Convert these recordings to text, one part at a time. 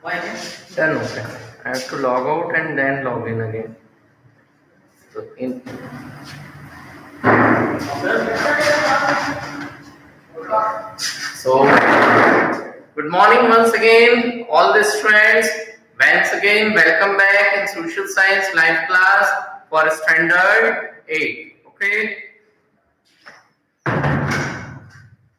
Why? Then okay. I have to log out and then log in again. So in so good morning once again, all the students. Once again, welcome back in Social Science live class for Standard 8. Okay.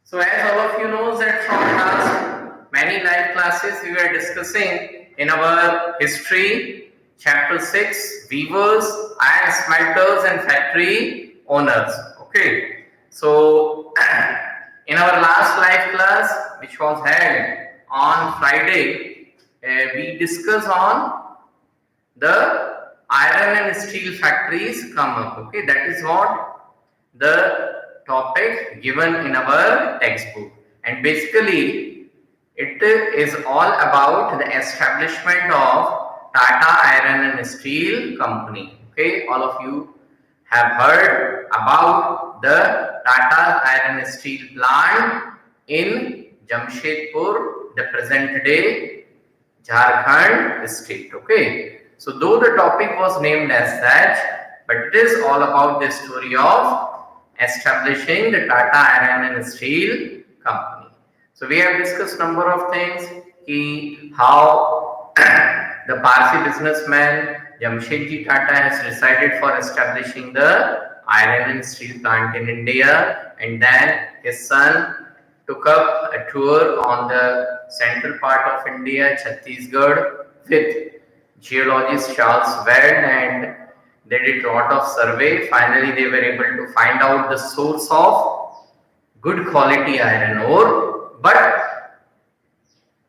So as all of you know that from last many live classes we were discussing in our history, chapter 6, weavers, iron smelters and factory owners. Okay. So in our last live class, which was held on Friday, we discussed on the iron and steel factories come up. Okay, that is what the topic given in our textbook, and basically it is all about the establishment of Tata Iron and Steel Company. Okay, all of you have heard about the Tata Iron and Steel plant in Jamshedpur, the present day Jharkhand state. Okay, so though the topic was named as such, but it is all about the story of establishing the Tata Iron and Steel Company. So we have discussed number of things, how the Parsi businessman Jamshedji Tata has decided for establishing the iron and steel plant in India, and then his son took up a tour on the central part of India, Chhattisgarh, with geologist Charles Weld, and they did a lot of survey. Finally, they were able to find out the source of good quality iron ore, but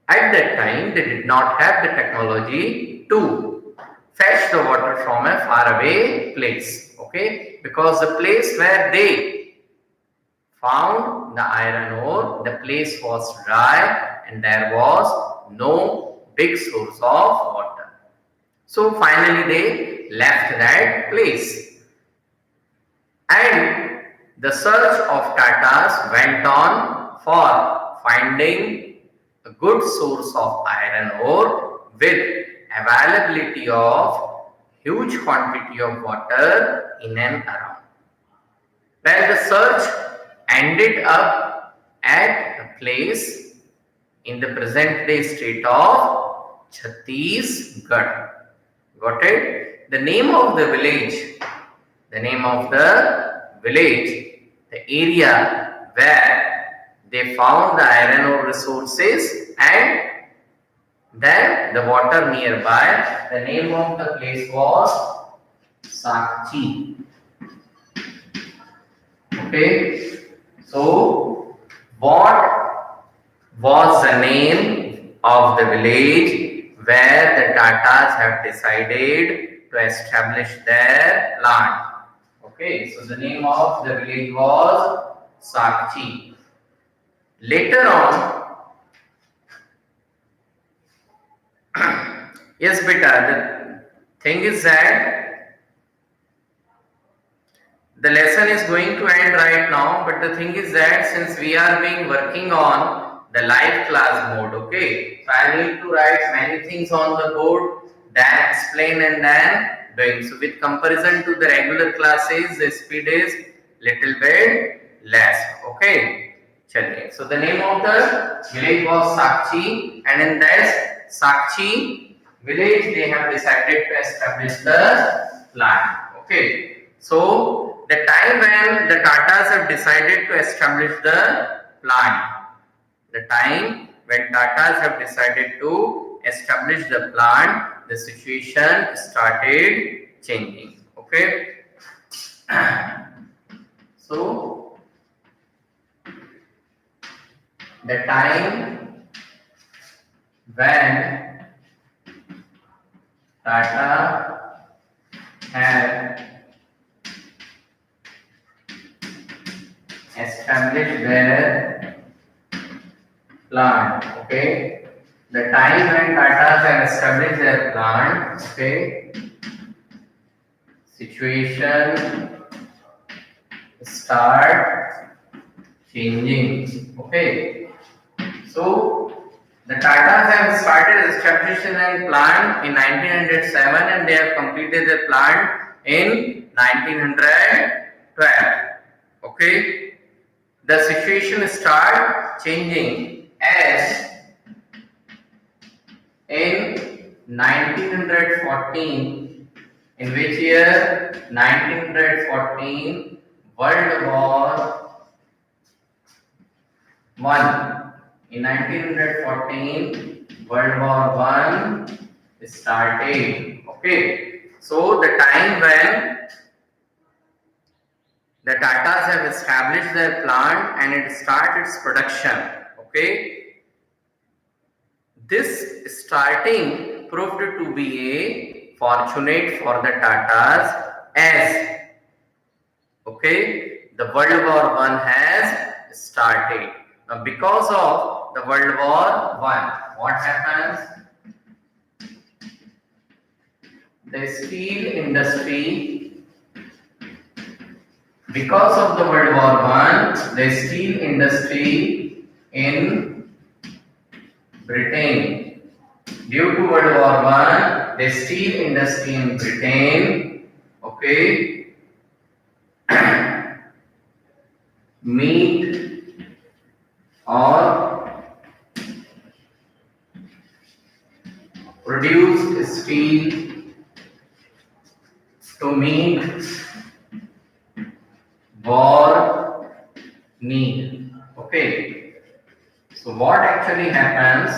at that time they did not have the technology to fetch the water from a faraway place. Okay, because the place where they found the iron ore, the place was dry and there was no big source of water. So finally they left that place, and the search of Tatas went on for finding a good source of iron ore with availability of huge quantity of water in and around. Well, the search ended up at a place in the present day state of Chhattisgarh. Got it? The name of the village, the area where they found the iron ore resources and then the water nearby, the name of the place was Sakchi. Okay, so what was the name of the village where the Tatas have decided to establish their plant? Okay, so the name of the village was Sakchi. Later on, yes, beta, the thing is that the lesson is going to end right now, but the thing is that since we are working on the live class mode, okay, so I need to write many things on the board, then explain and then doing. So with comparison to the regular classes, the speed is little bit less. Okay, chaliye. So the name of the village was Sakchi, and in that Sakchi village they have decided to establish the plant. Okay, so the time when the Tatas have decided to establish the plant, the situation started changing. Okay, so the time when Tata have established their plant, okay, the time when Tatas have established their plant, okay, situation start changing. Okay, so the Tatas have started establishing a plant in 1907 and they have completed the plant in 1912. Okay, the situation start changing as in 1914. In which year? 1914. World War One. In 1914, World War One started. Okay, so the time when the Tatas have established their plant and it started its production. Okay, this starting proved to be a fortunate for the Tatas as okay the World War One has started. Now because of the World War One, what happens? The steel industry, because of the World War One, the steel industry in Britain, due to World War One, the steel industry in Britain, okay, meet or produced steel to meet war need. Okay, so what actually happens?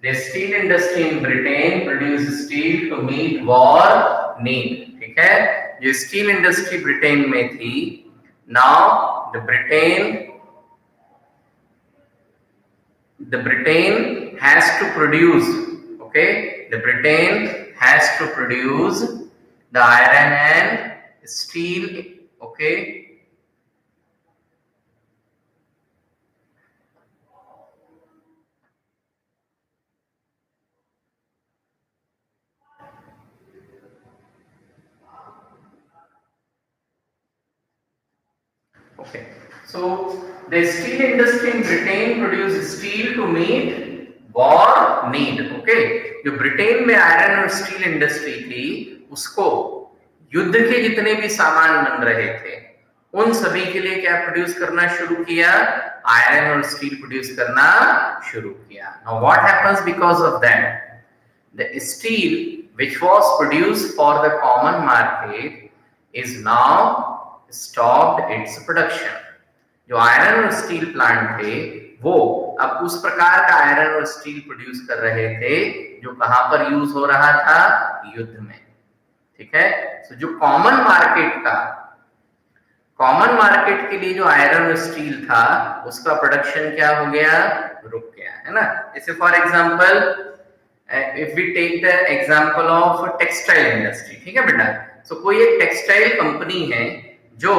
The steel industry in Britain produces steel to meet war need. ठीक है, जो steel industry Britain में थी, now the Britain has to produce, okay, the Britain has to produce the iron and steel, okay, okay. So the steel industry in Britain produces steel to meet war need. Okay, जो Britain में iron और steel industry थी, उसको युद्ध के जितने भी सामान बन रहे थे, उन सभी के लिए क्या प्रोड्यूस करना शुरू किया? आयरन और स्टील प्रोड्यूस करना शुरू किया. Now what happens because of that? The steel which was produced for the common market is now stopped its production. जो आयरन और स्टील प्लांट थे वो अब उस प्रकार का आयरन और स्टील प्रोड्यूस कर रहे थे जो कहां पर यूज हो रहा था? युद्ध में. ठीक है, तो जो कॉमन मार्केट के लिए जो आयरन और स्टील था उसका प्रोडक्शन क्या हो गया? रुक गया, है ना. जैसे for example if we take the example of textile industry. ठीक है बेटा, सो कोई एक टेक्सटाइल कंपनी है जो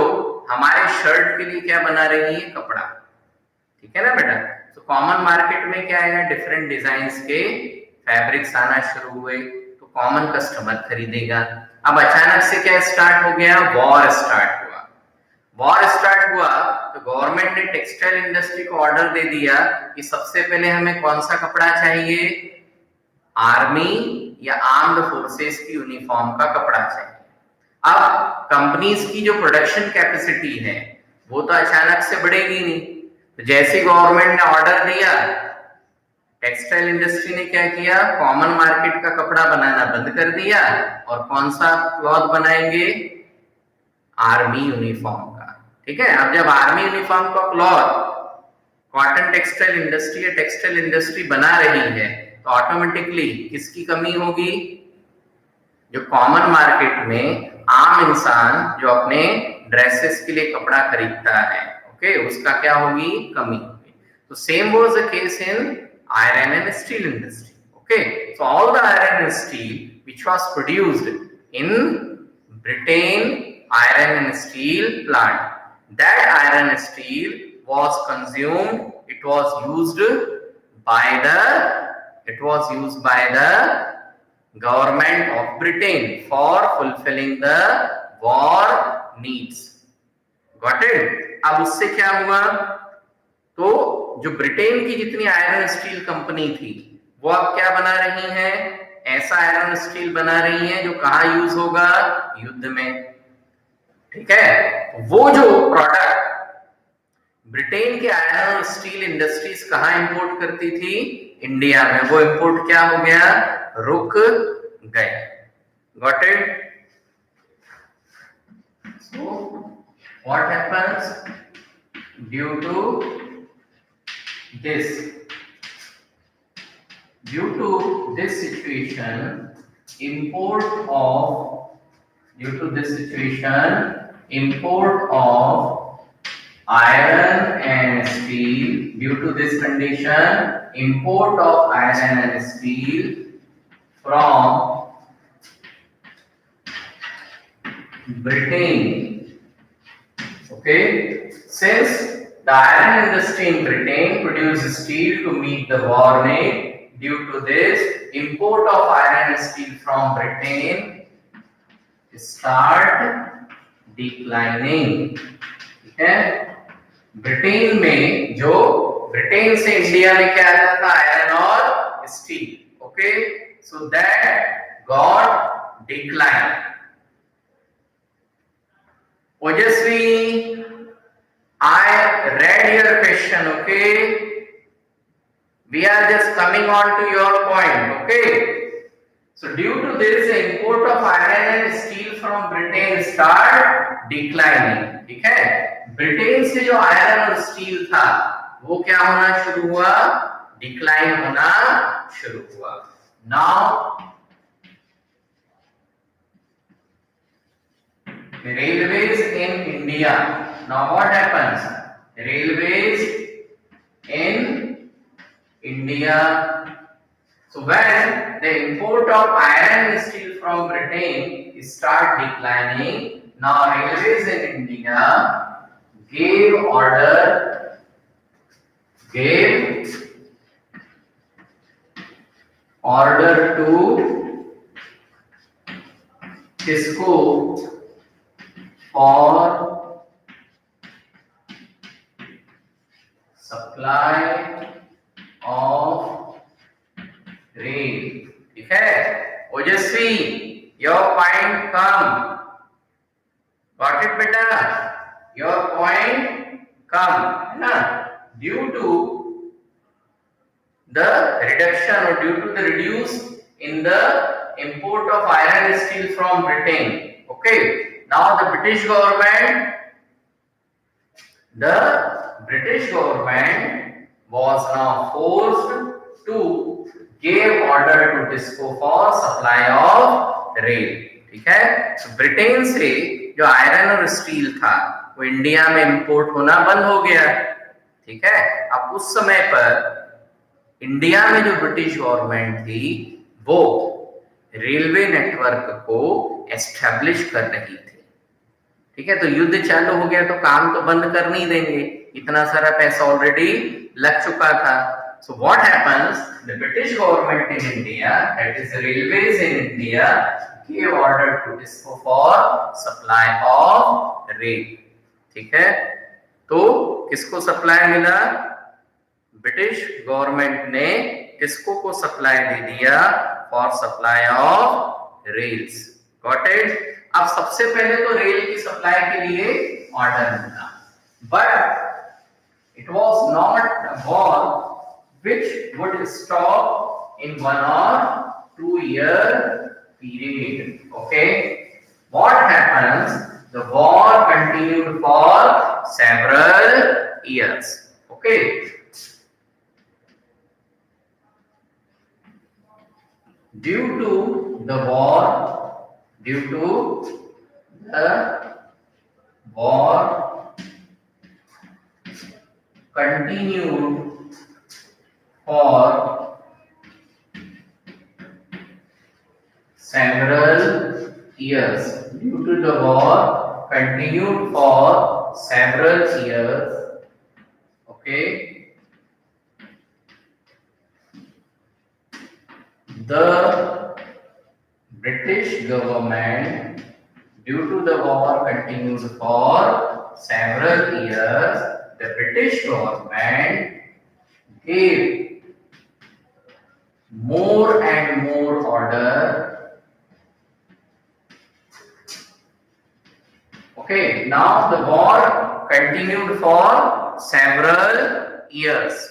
हमारे शर्ट के लिए क्या बना रही है? कपड़ा. ठीक है ना बेटा. तो कॉमन मार्केट में क्या आएगा? डिफरेंट डिजाइन्स के फैब्रिक्स आना शुरू हुए तो कॉमन कस्टमर खरीदेगा. अब अचानक से क्या स्टार्ट हो गया? वॉर स्टार्ट हुआ तो गवर्नमेंट ने टेक्सटाइल इंडस्ट्री को ऑर्डर दे दिया कि सबसे पहले हमें कौन सा कपड़ा चाहिए? आर्मी या आर्म्ड फोर्सेस की यूनिफॉर्म का कपड़ा चाहिए. अब कंपनीज की जो प्रोडक्शन कैपेसिटी है वो तो अचानक से बढ़ेगी नहीं. तो जैसे गवर्नमेंट ने ऑर्डर दिया, टेक्सटाइल इंडस्ट्री ने क्या किया? कॉमन मार्केट का कपड़ा बनाना बंद कर दिया और कौन सा क्लॉथ बनाएंगे? आर्मी यूनिफॉर्म का. ठीक है, अब जब आर्मी यूनिफॉर्म का क्लॉथ कॉटन टेक्सटाइल इंडस्ट्री या टेक्सटाइल इंडस्ट्री बना रही है तो ऑटोमेटिकली किसकी कमी होगी? जो कॉमन मार्केट में आम इंसान जो अपने ड्रेसेस के लिए कपड़ा खरीदता है, ओके, उसका क्या होगी? कमी होगी. तो same was the case in iron and steel industry. Okay, so all the iron and steel which was produced in Britain iron and steel plant, that iron and steel was consumed, it was used by the government of Britain for fulfilling the war needs. Got it. अब उससे क्या हुआ, तो जो Britain की जितनी iron steel company थी वो अब क्या बना रही हैं, ऐसा आयरन स्टील बना रही हैं जो कहाँ यूज होगा, युद्ध में। ठीक है, वो जो प्रोडक्ट ब्रिटेन के आयरन और स्टील इंडस्ट्रीज कहाँ इंपोर्ट करती थी, इंडिया में, वो इंपोर्ट क्या हो गया, रुक गए। Got it. So what happens due to this due to this situation import of due to this situation import of iron and steel due to this condition import of iron and steel from Britain. Okay, since the iron industry in Britain produced steel to meet the war need. Due to this, import of iron and steel from Britain start declining. ठीक है, Britain में जो Britain से India में क्या आता था, iron और steel. Okay, so that got decline. ओजस्वी, I read your question, okay? We are just coming on to your point, okay? So due to this, the import of iron and steel from Britain start declining. ठीक है, Britain से जो iron और steel था वो क्या होना शुरू हुआ, डिक्लाइन होना शुरू हुआ। Now railways in India. Now what happens? Railways in India. So when the import of iron and steel from Britain start declining, now railways in India gave order to TISCO for supply of rail. ठीक है, ओजस्वी, your point come. Got it बेटा, your point come, है ना? Due to the reduction or due to the reduce in the import of iron and steel from Britain. Okay, now the British government was now forced to give order to TISCO for supply of rail. ठीक है, तो Britain से जो iron और steel था वो India में import होना बंद हो गया। ठीक है, अब उस समय पर इंडिया में जो ब्रिटिश गवर्नमेंट थी वो रेलवे नेटवर्क को एस्टैब्लिश कर रही थी। ठीक है, तो युद्ध चालू हो गया तो काम तो बंद कर नहीं देंगे, इतना सारा पैसा ऑलरेडी लग चुका था। So what happens? The British government in India, that is the railways in India, gave order to TISCO for supply of rail. ठीक है, तो किसको सप्लाई मिला, ब्रिटिश गवर्नमेंट ने टिस्को को सप्लाई दे दिया for supply of rails. Got it. अब सबसे पहले तो रेल की सप्लाई के लिए ऑर्डर मिला, but it was not a war which would stop in 1 or 2 year period. Okay, what happens, the war continued for several years. Okay, due to the war continued for several years. Due to the war continued for several years. Okay, the British government, due to the war continued for several years, the British government gave more and more order. Okay, now the war continued for several years.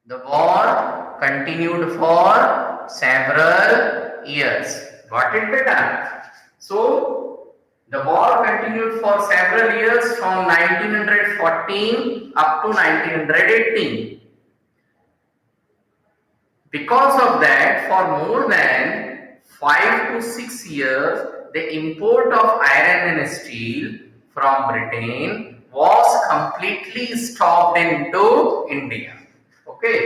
The war continued for several years. Got it, beta? So, the war continued for several years from 1914 up to 1918. Because of that, for more than 5 to 6 years, the import of iron and steel from Britain was completely stopped into India. Okay,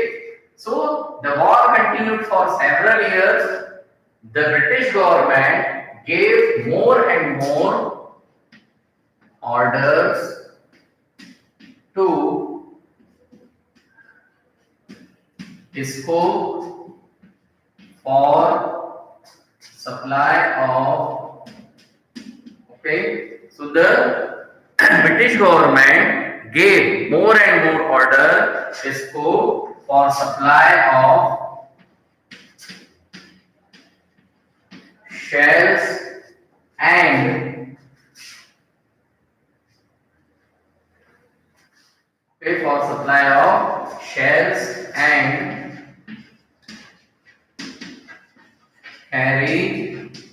so the war continued for several years. The British government gave more and more orders to TISCO for supply of, okay, so the British government gave more and more order TISCO for supply of shells and, okay, for supply of shells and carriage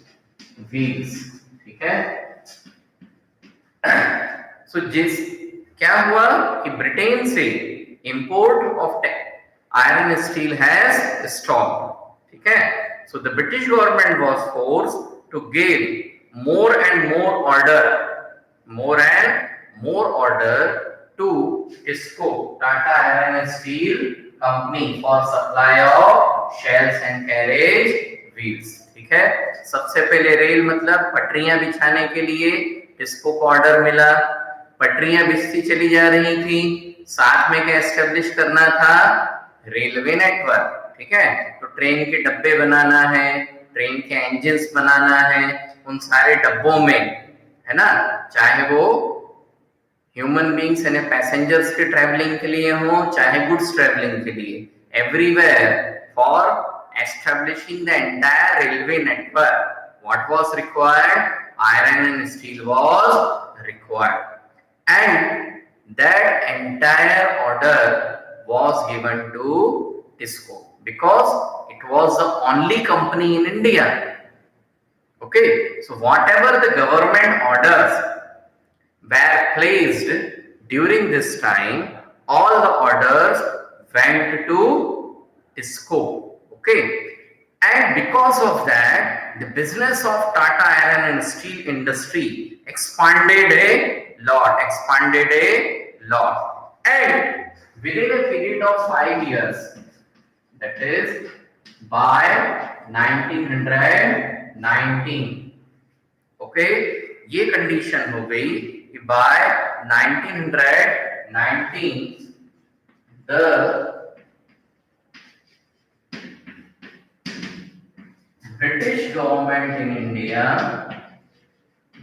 wheels. ठीक है? So जिस क्या हुआ कि Britain से import of iron steel has stopped. ठीक है? So the British government was forced to give more and more order to TISCO, Tata Iron and Steel Company, for supply of shells and carriage wheels. ठीक है? सबसे पहले rail मतलब पटरियां बिछाने के लिए टिस्को को ऑर्डर मिला. पटरियां बिछती चली जा रही थी, साथ में क्या एस्टेब्लिश करना था? Railway network. ठीक है? तो ट्रेन के डब्बे बनाना है, ट्रेन के इंजन्स बनाना है, उन सारे डब्बों में, है ना, चाहे वो ह्यूमन बींग्स यानी पैसेंजर्स के ट्रेवलिंग के लिए हो, चाहे गुड्स ट्रेवलिंग के लिए, everywhere for establishing the entire railway network, what was required? Iron and steel was required, and that entire order was given to TISCO because it was the only company in India. Okay, so whatever the government orders were placed during this time, all the orders went to TISCO. Okay, and because of that, the business of Tata Iron and Steel industry expanded a lot, and within a period of 5 years, that is by 1919, okay, ये condition हो गई कि by 1919 the British government in India,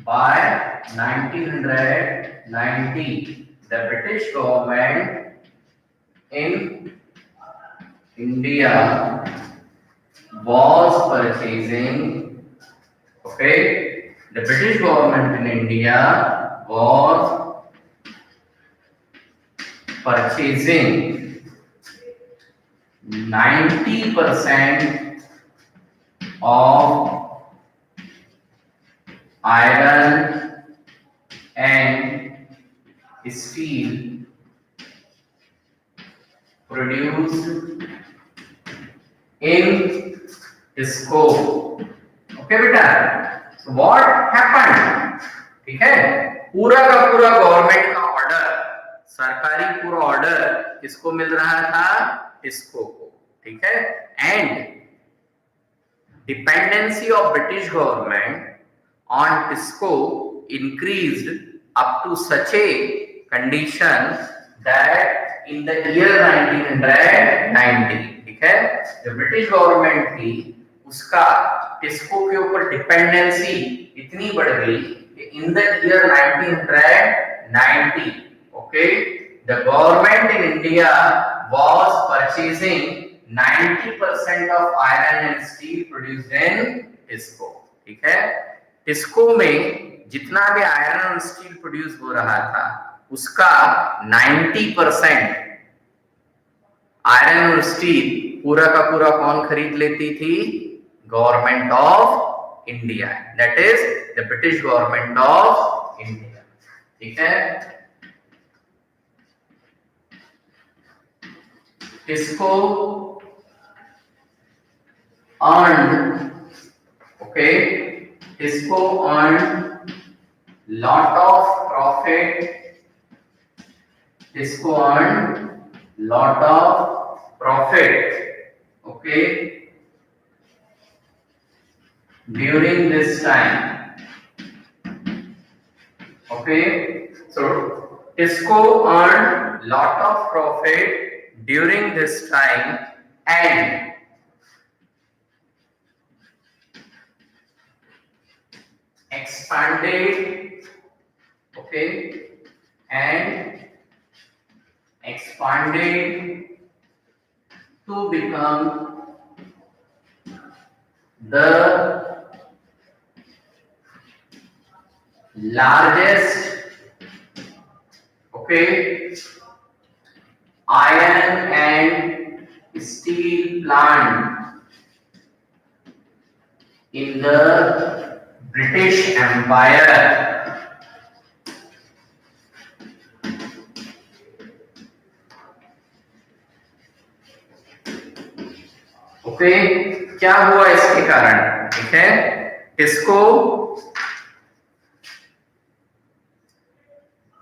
by 1990, the British government in India was purchasing, okay, the British government in India was purchasing 90% of iron and steel produced in TISCO. Okay बेटा, so what happened? ठीक है, पूरा का पूरा government का order, सरकारी पूरा order किसको मिल रहा था? TISCO को. ठीक है, and dependency of British government on TISCO increased up to such a condition that in the year 1990, ठीक है, the British government थी उसका टिस्को के ऊपर डिपेंडेंसी इतनी बढ़ गई कि in the year 1990, okay, the government in India was purchasing 90% of iron and steel produced in TISCO. ठीक है, टिस्को में जितना भी आयरन और स्टील प्रोड्यूस हो रहा था उसका 90% आयरन और स्टील पूरा का पूरा कौन खरीद लेती थी? Government of India, that is the British government of India. ठीक है, TISCO earned, okay, TISCO earned lot of profit. TISCO earned lot of profit, okay, during this time. Okay, so TISCO earned lot of profit during this time and expanded, okay, and expanded to become the largest, okay, iron and steel plant in the British Empire. Okay, क्या हुआ इसके कारण? ठीक है, TISCO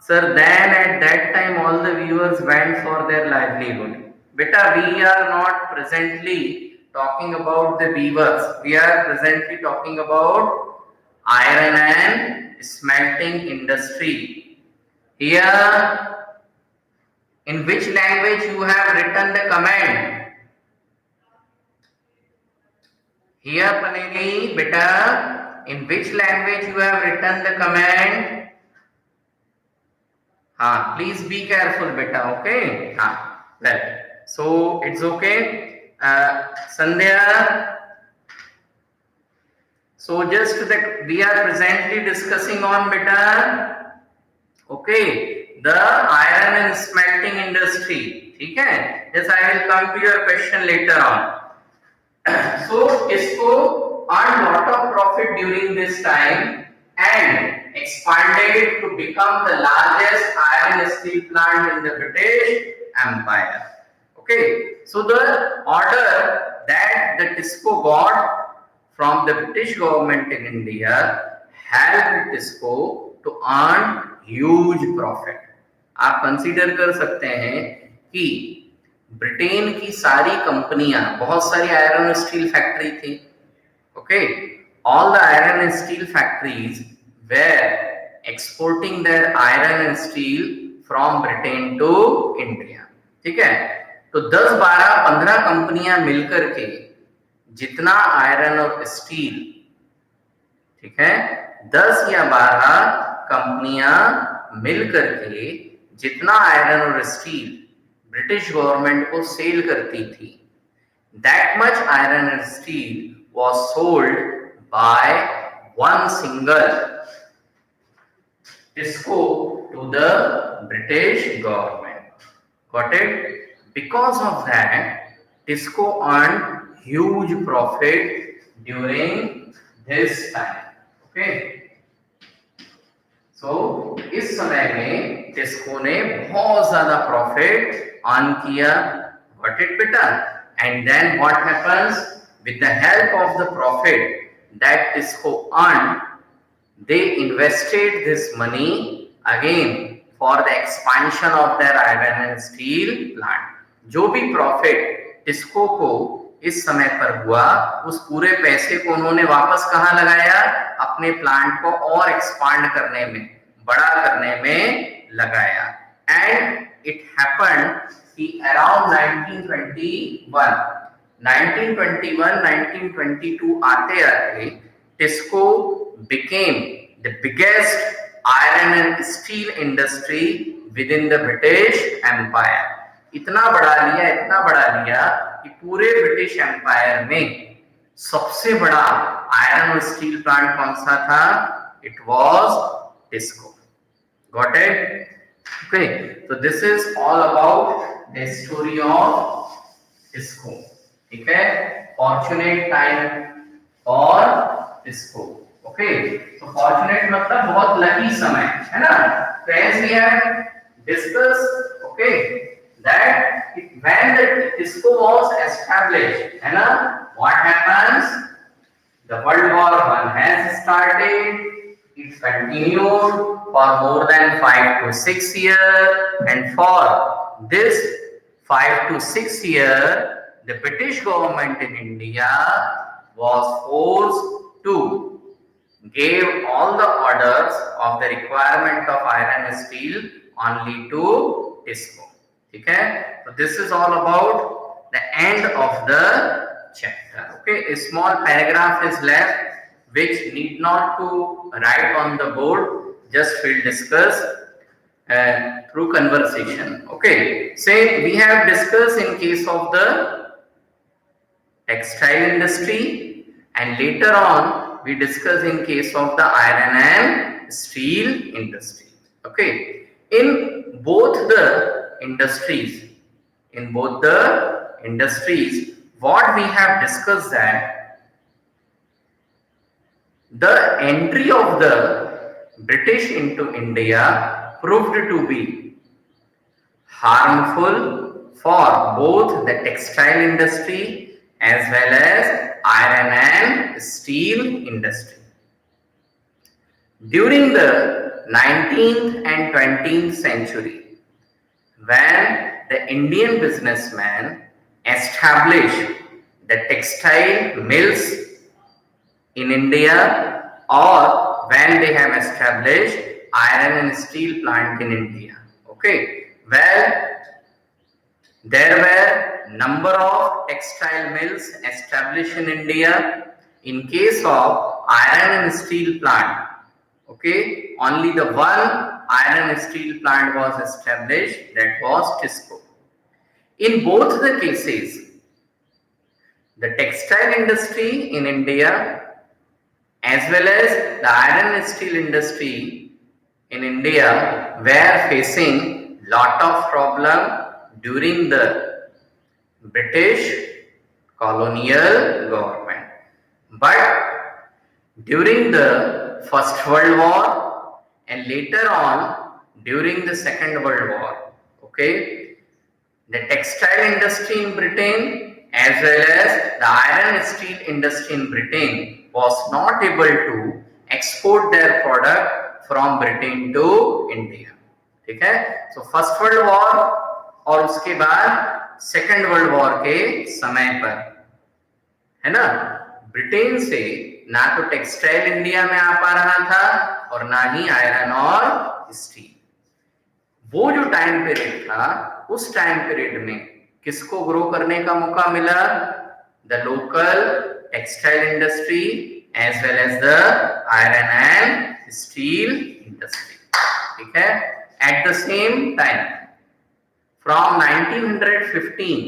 sir, then at that time all the viewers went for their livelihood. Beta, we are not presently talking about the weavers, we are presently talking about iron and smelting industry. Here, in which language you have written the comment? Here, Panini, beta, in which language you have written the comment? Please be careful, beta. Okay. Well, so it's okay. Sandhya. So just that we are presently discussing on, beta. Okay, the iron and smelting industry. Okay. Yes, I will come to your question later on. So TISCO earned lot of profit during this time and expanded to become the largest iron and steel plant in the British Empire. Okay, so the order that the TISCO got from the British government in India helped TISCO to earn huge profit. आप consider कर सकते हैं कि Britain की सारी कंपनियां, बहुत सारी आयरन और स्टील फैक्ट्री थी, okay, all the iron and steel factories were exporting their iron and steel from Britain to India. ठीक है, तो 10, 12, 15 कंपनियां मिलकर के जितना आयरन और स्टील, ठीक है, 10 या 12 कंपनियां मिलकर के जितना आयरन और स्टील ब्रिटिश गवर्नमेंट को सेल करती थी, that much iron and steel was sold by one single TISCO to the British government. Got it? Because of that, TISCO earned huge profit during this time. Okay? So इस समय में टिस्को ने बहुत ज्यादा profit earn किया। Got it, beta? And then what happens? With the help of the profit that TISCO earned, they invested this money again for the expansion of their iron and steel plant. जो भी profit TISCO को इस समय पर हुआ, उस पूरे पैसे को उन्होंने वापस कहाँ लगाया? अपने प्लांट को और एक्सपांड करने में, बड़ा करने में लगाया। एंड इट हैपेंड कि अराउंड 1921 1921-1922 आते आते TISCO became the biggest iron and steel industry within the British Empire. इतना बढ़ा लिया कि पूरे ब्रिटिश एम्पायर में सबसे बड़ा आयरन और स्टील प्लांट कौन सा था? It was TISCO. Got it? Okay, so this is all about the story of TISCO. ठीक है? Fortunate time for TISCO. Okay, so fortunate मतलब बहुत lucky समय है ना? So as we have discussed, okay, that when the TISCO was established, है ना? What happens? The World War I has started. It continued for more than 5 to 6 years, and for this 5 to 6 years, the British government in India was forced to give all the orders of the requirement of iron and steel only to TISCO. Okay, so this is all about the end of the chapter. Okay, a small paragraph is left which need not to write on the board, just we'll discuss through conversation. Okay, say we have discussed in case of the textile industry, and later on we discuss in case of the iron and steel industry. Okay, in both the industries, what we have discussed that the entry of the British into India proved to be harmful for both the textile industry as well as iron and steel industry. During the 19th and 20th century, when the Indian businessmen established the textile mills in India, or when they have established iron and steel plant in India. Okay, well, there were number of textile mills established in India. In case of iron and steel plant, okay, only the one iron and steel plant was established, that was TISCO. In both the cases, the textile industry in India as well as the iron and steel industry in India were facing lot of problem during the British colonial government. But during the First World War and later on during the Second World War, okay, the textile industry in Britain as well as the iron and steel industry in Britain was not able to export their product from Britain to India. ठीक है? So First World War और उसके बाद Second World War के समय पर, है ना, ब्रिटेन से ना तो टेक्सटाइल इंडिया में आ पा रहा था और ना ही आयरन और स्टील. वो जो टाइम पीरियड था, उस टाइम पीरियड में किसको ग्रो करने का मौका मिला? The local textile industry as well as the iron and steel industry. ठीक है? At the same time from 1915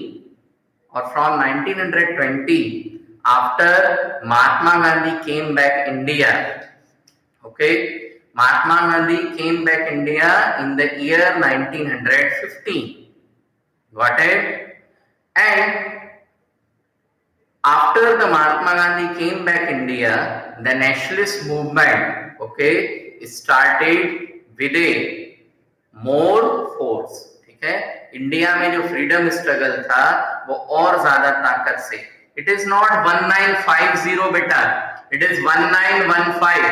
or from 1920, after Mahatma Gandhi came back India, okay, Mahatma Gandhi came back India in the year 1915. Got it? And after the Mahatma Gandhi came back India, the nationalist movement, okay, started with a more force. ठीक है? India में जो freedom struggle था वो और ज्यादा ताकत से. इट इज नॉट 1950 बेटा, it is 1915,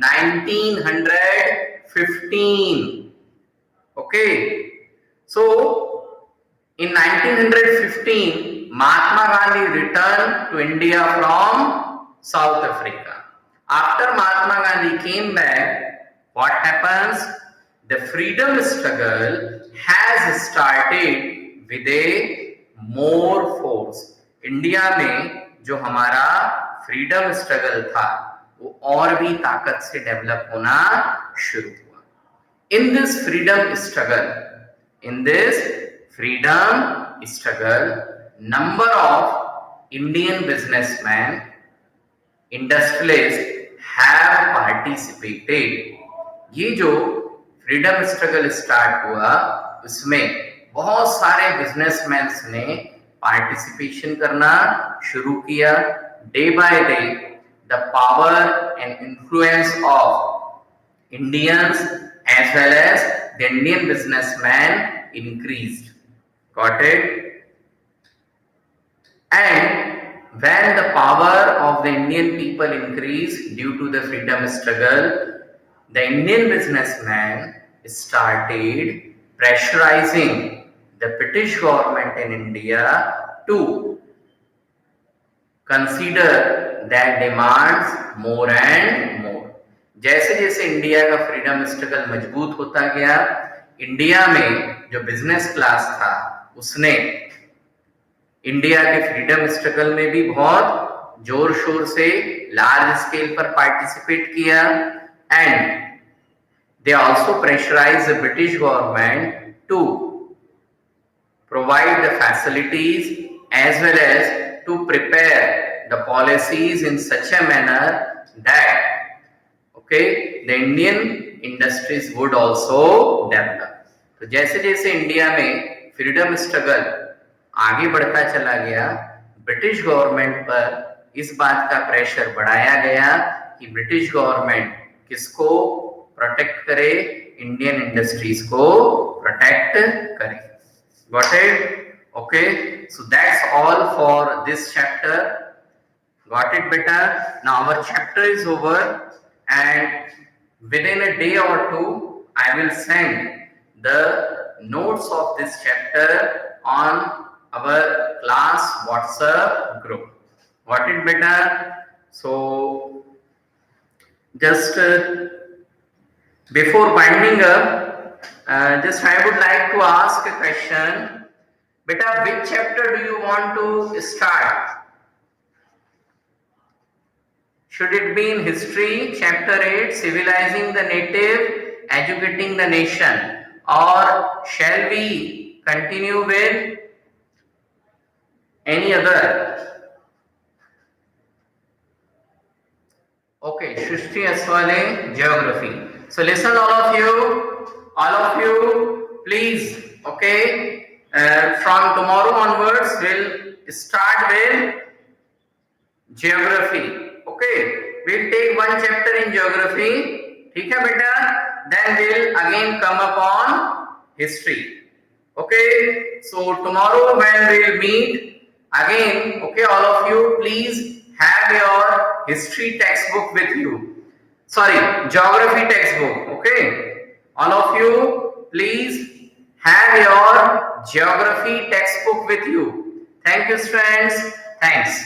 1915. Okay, so in 1915 Mahatma Gandhi returned to India from South Africa. After Mahatma Gandhi came back, what happens? The freedom struggle has started with a more force. India में जो हमारा freedom struggle था वो और भी ताकत से develop होना शुरू हुआ। In this freedom struggle number of Indian businessman industrialist have participated. ये जो फ्रीडम स्ट्रगल स्टार्ट हुआ उसमें बहुत सारे बिजनेसमैन ने पार्टिसिपेशन करना शुरू किया। Day by day the power and influence of Indians as well as the Indian businessman increased. Got it? And when the power of the Indian people increased due to the freedom struggle, the Indian businessman started pressurizing the British government in India to consider their demands more and more. जैसे जैसे India का freedom struggle मजबूत होता गया, India में जो business class था उसने इंडिया के फ्रीडम स्ट्रगल में भी बहुत जोर शोर से लार्ज स्केल पर पार्टिसिपेट किया and they also pressurise the British government to provide the facilities as well as to prepare the policies in such a manner that the Indian industries would also develop. तो जैसे जैसे India में freedom struggle आगे बढ़ता चला गया, British government पर इस बात का प्रेशर बढ़ाया गया कि ब्रिटिश गवर्नमेंट किसको प्रोटेक्ट करे, इंडियन इंडस्ट्रीज को प्रोटेक्ट करे। Got it? Okay, so that's all for this chapter. Got it बेटा? Now our chapter is over and within a day or two I will send the notes of this chapter on our class WhatsApp group. Got it beta? So just before winding up, just I would like to ask a question. Beta, which chapter do you want to start? Should it be in history, chapter 8, civilizing the native, educating the nation, or shall we continue with any other? Okay, Shrishti Aswale, geography. So listen all of you, please, okay, from tomorrow onwards we'll start with geography. Okay, we'll take one chapter in geography. ठीक है बेटा? Then we'll again come upon history. Okay, so tomorrow when we'll meet again, okay, all of you please have your history textbook with you. Sorry, geography textbook. Okay, all of you please have your geography textbook with you. Thank you, friends. Thanks.